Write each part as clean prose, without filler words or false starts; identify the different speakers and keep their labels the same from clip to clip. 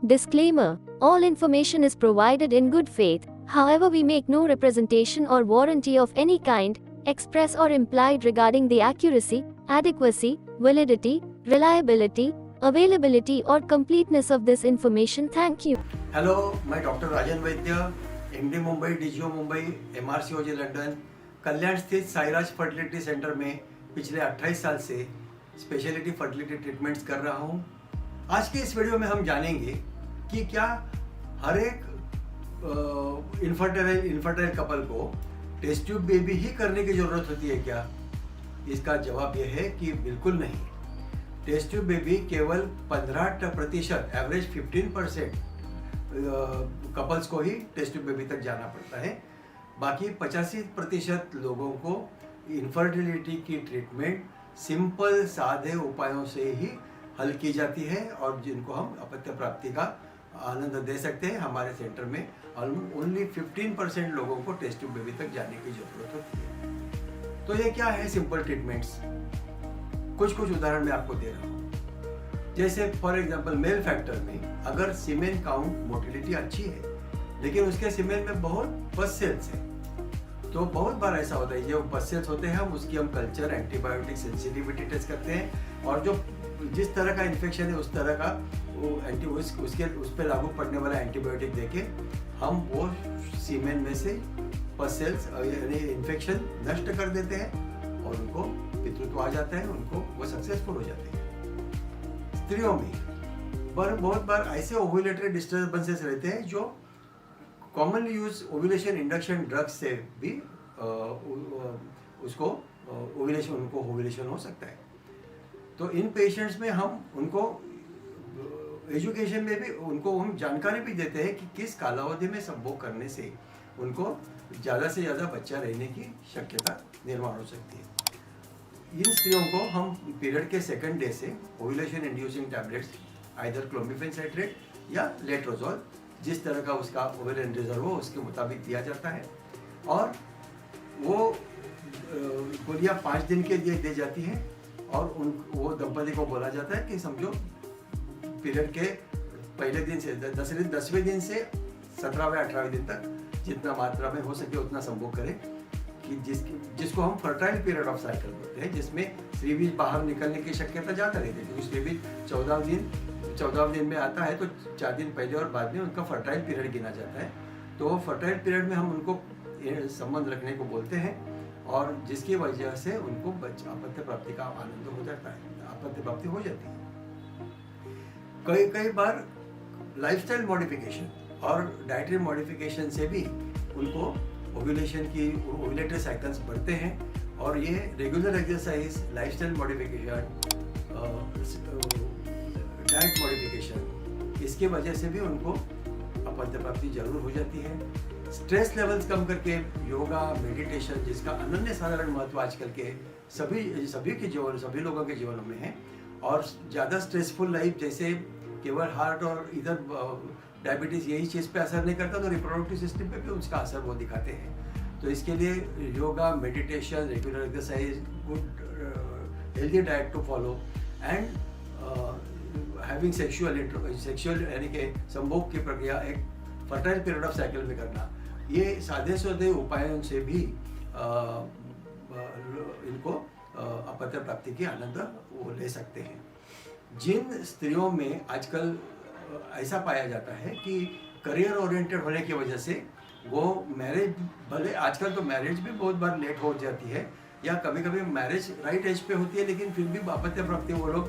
Speaker 1: Disclaimer: all information is provided in good faith, however, we make no representation or warranty of any kind, express or implied, regarding the accuracy, adequacy, validity, reliability, availability, or completeness of this information. Thank you.
Speaker 2: Hello, मैं doctor Rajan Vaidya, MD Mumbai, DGO Mumbai, MRCOG London, Kalyan स्थित Sairaj fertility centre में पिछले 28 साल से speciality fertility treatments कर रहा हूँ। आज के इस वीडियो में हम जानेंगे कि क्या हर एक इनफर्टाइल कपल को टेस्ट ट्यूब बेबी ही करने की ज़रूरत होती है क्या? इसका जवाब यह है कि बिल्कुल नहीं। टेस्ट ट्यूब बेबी केवल 15%, एवरेज 15% कपल्स को ही टेस्ट ट्यूब बेबी तक जाना पड़ता है। बाकी 85% लोगों को इनफर्टिलिटी की ट्रीटमेंट सिंपल सादे उपायों से ही हल की जाती है और जिनको हम अपत्य प्राप्ति का आनंद दे सकते हैं। हमारे सेंटर में ओनली 15% लोगों को टेस्ट ट्यूब बेबी तक जाने की जरूरत होती है। तो ये क्या है सिंपल ट्रीटमेंट्स? कुछ उदाहरण मैं आपको दे रहा हूँ। जैसे फॉर एग्जांपल मेल फैक्टर में अगर सीमेन काउंट मोटिलिटी अच्छी है लेकिन उसके सीमेन में बहुत पस सेल्स है, तो बहुत बार ऐसा होता है जो पस सेल्स होते हैं हम कल्चर एंटीबायोटिक सेंसिटिविटी टेस्ट करते हैं और जो जिस तरह का इन्फेक्शन है उस तरह का वो उस पर लागू पड़ने वाला एंटीबायोटिक देके हम वो सीमेन में से पस सेल्स यानी इन्फेक्शन नष्ट कर देते हैं और उनको पितृत्व आ जाता है, उनको वो सक्सेसफुल हो जाते हैं। स्त्रियों में बहुत बार ऐसे ओव्यूलेटरी डिस्टर्बेंसेस रहते हैं जो commonly use ovulation induction drugs से भी उनको ओव्यूलेशन हो सकता है। तो इन पेशेंट्स में हम उनको एजुकेशन में भी उनको हम जानकारी भी देते हैं कि किस कालावधि में संभोग करने से उनको ज़्यादा से ज़्यादा बच्चा रहने की शक्यता निर्माण हो सकती है। इन स्त्रियों को हम पीरियड के सेकंड डे से ovulation inducing tablets either clomiphene citrate या लेट्रोजोल, जिस तरह का उसका ओवेरियन रिजर्व हो उसके मुताबिक दिया जाता है और वो गोलियाँ 5 दिन के लिए दी जाती है और वो दंपति को बोला जाता है कि समझो पीरियड के पहले दिन से 10वें दिन से 17वें 18वें दिन तक जितना मात्रा में हो सके उतना संभोग करें कि जिसको हम फर्टाइल पीरियड ऑफ साइकिल बोलते हैं, जिसमें स्त्री बीज बाहर निकलने की शक्यता ज़्यादा रहती है क्योंकि स्त्री बीज 14वें दिन में आता है तो 4 दिन पहले और बाद में उनका फर्टाइल पीरियड गिना जाता है। तो वो फर्टाइल पीरियड में हम उनको संबंध रखने को बोलते हैं और जिसकी वजह से उनको अपत्य प्राप्ति का आनंद हो जाता है, अपत्य प्राप्ति हो जाती है। कई बार लाइफस्टाइल मॉडिफिकेशन और डाइटरी मॉडिफिकेशन से भी उनको ओव्यूलेटरी साइकिल्स बढ़ते हैं और ये regular exercise, lifestyle modification, diet modification, इसके वजह से भी उनको अपत्य प्राप्ति जरूर हो जाती है। स्ट्रेस लेवल्स कम करके योगा, मेडिटेशन, जिसका अनन्य साधारण महत्व आजकल के सभी लोगों के जीवनों में है और ज़्यादा स्ट्रेसफुल लाइफ जैसे केवल हार्ट और इधर डायबिटीज़ यही चीज़ पे असर नहीं करता तो रिप्रोडक्टिव सिस्टम पे भी उसका असर वो दिखाते हैं। तो इसके लिए yoga, meditation, regular exercise, good healthy diet to follow and having sexual यानी कि संभोग की प्रक्रिया एक फर्टाइल पीरियड ऑफ साइकिल में करना, ये सादे उपायों से भी इनको अपत्य प्राप्ति की आनंद वो ले सकते हैं। जिन स्त्रियों में आजकल ऐसा पाया जाता है कि करियर ओरिएंटेड होने की वजह से वो मैरिज, भले आजकल तो मैरिज भी बहुत बार लेट हो जाती है या कभी मैरिज राइट एज पे होती है लेकिन फिर भी अपत्य प्राप्ति वो लोग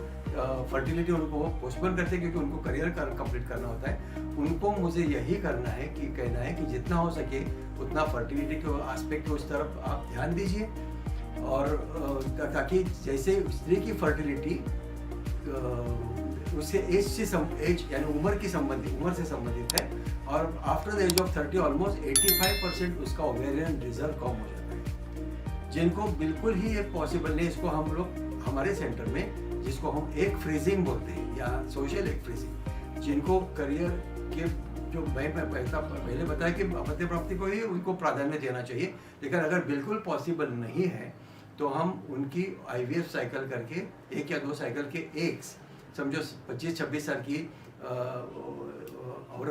Speaker 2: फर्टिलिटी उनको पोस्टपोन करते हैं क्योंकि उनको करियर कंप्लीट करना होता है। उनको मुझे यही कहना है कि जितना हो सके उतना फर्टिलिटी के एस्पेक्ट उस तरफ आप ध्यान दीजिए और ताकि जैसे स्त्री की फर्टिलिटी उसके एज यानी उम्र से संबंधित है और after the age of 30 almost 85% उसका ओवेरियन रिजर्व कम हो जाता है। जिनको बिल्कुल ही ये पॉसिबल नहीं, इसको हम लोग हमारे सेंटर में जिसको हम एग फ्रीजिंग बोलते हैं या सोशल एग फ्रीजिंग, जिनको करियर के जो मैं पहले बताया कि अपत्य प्राप्ति को ही उनको प्राधान्य देना चाहिए, लेकिन अगर बिल्कुल पॉसिबल नहीं है तो हम उनकी IVF साइकिल करके 1 या 2 साइकिल के एग्स समझो 25-26 साल की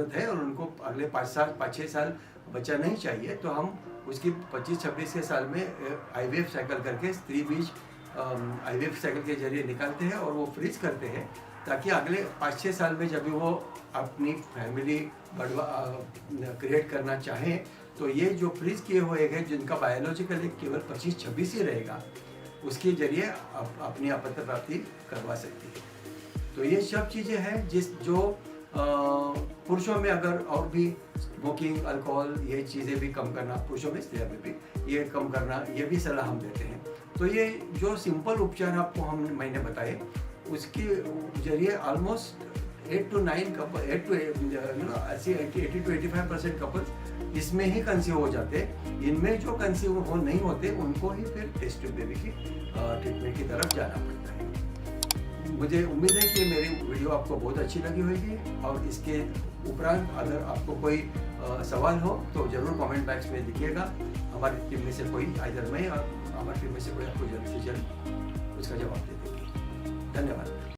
Speaker 2: ज़रूरत है और उनको अगले 5-6 साल बच्चा नहीं चाहिए, तो हम उसकी 25-26 के साल में IVF साइकिल करके स्त्री बीज IVF साइकिल के जरिए निकालते हैं और वो फ्रीज करते हैं, ताकि अगले 5-6 साल में जब भी वो अपनी फैमिली क्रिएट करना चाहें, तो ये जो फ्रीज किए हुए हैं जिनका बायोलॉजिकल केवल 25-26 ही रहेगा, उसके जरिए अपनी अपत्य प्राप्ति करवा सकती है। तो ये सब चीज़ें हैं जो पुरुषों में अगर और भी स्मोकिंग, अल्कोहल, ये चीज़ें भी कम करना, पुरुषों में स्त्रियों में भी ये कम करना, ये भी सलाह हम देते हैं। तो ये जो सिंपल उपचार आपको मैंने बताए, उसके जरिए almost 8 to 9 couple 80 to 85% couples इसमें ही कंसीव हो जाते हैं। इनमें जो कंसीव नहीं होते उनको ही फिर टेस्ट ट्यूब बेबी की ट्रीटमेंट की तरफ जाना पड़ता है। मुझे उम्मीद है कि मेरी वीडियो आपको बहुत अच्छी लगी होगी, और इसके उपरांत अगर आपको कोई सवाल हो तो ज़रूर कमेंट बॉक्स में लिखिएगा। हमारी टीम में से कोई, आइदर मैं और हमारी टीम में से कोई आपको जल्द से जल्द उसका जवाब दे देगी। धन्यवाद।